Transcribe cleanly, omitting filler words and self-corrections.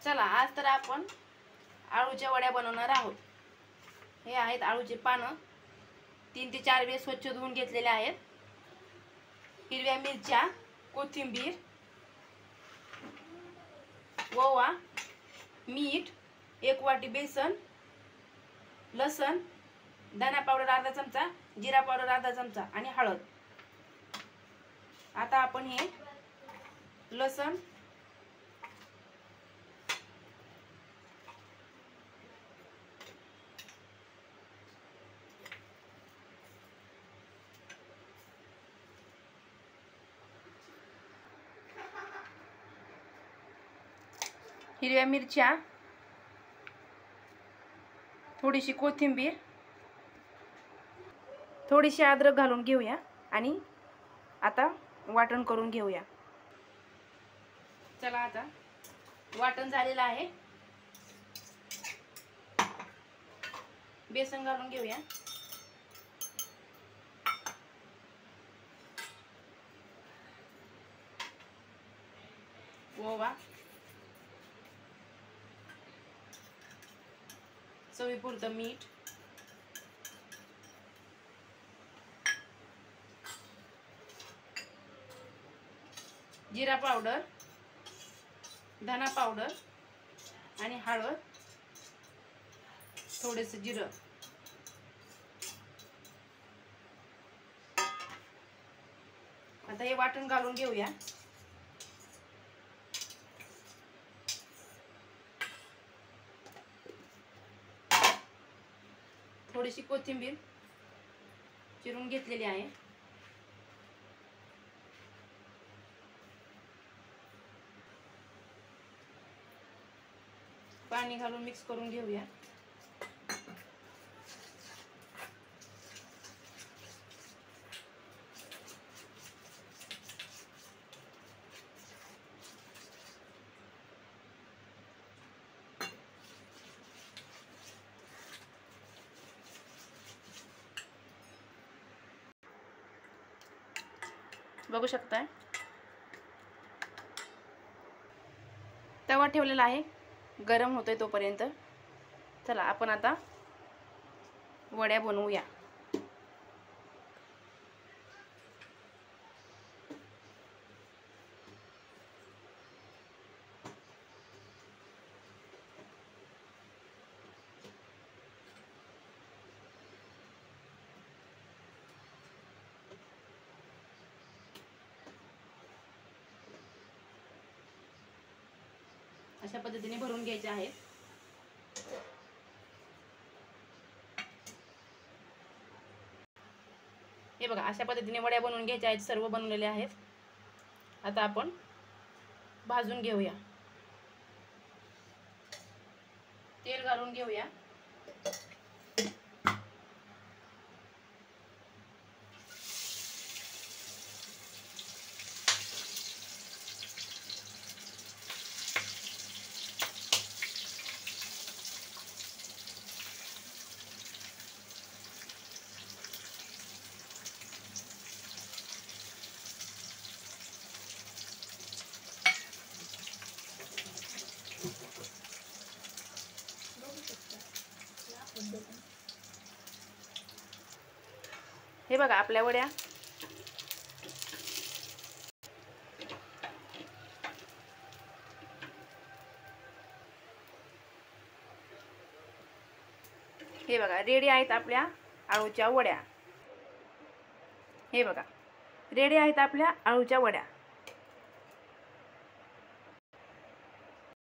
चला आज तर आपण आळूच्या वड्या बनवणार आहोत। हे आहेत आळूचे पानं, 3 ते 4 वेळेस स्वच्छ धुवून घेतलेले आहेत। हिरव्या मिरच्या, कोथिंबीर, ओवा, मीठ, 1 वाटी बेसन, लसण, धना पावडर अर्धा चमचा, जिरा पावडर अर्धा चमचा आणि हळद। आता आपण हे लसण हिरव्या मिरच्या, थोडीशी कोथिंबीर, थोडीशी अद्रक घालून घेऊया आणि आता वाटण करून घेऊया। चला आता वाटण झालेलं आहे। बेसन घालून घेऊया, ओवा, चवीपुरतं मीठ, जिरा पावडर, धना पावडर आणि हळद, थोडेसे जिरं। आता हे वाटण घालून घेऊया। थोडीशी कोथिंबीर चिरून घेतलेली आहे। पाणी घालून मिक्स करून घेऊया। बघू शकताय तवा ठेवलेला आहे, गरम होतोय तोपर्यंत। चला आपण आता वड्या बनवूया। अशा पद्धतीने भरून घ्यायचे आहेत। हे बघा, अशा पद्धतीने वड्या बनवून घ्यायच्या आहेत। सर्व बनवलेले आहेत। आता आपण भाजून घेऊया। तेल घालून घेऊया। हे बघा आपल्या वड्या हे बघा रेडी आहेत आपल्या आळूच्या वड्या। हे बघा रेडी आहेत आपल्या आळूच्या वड्या।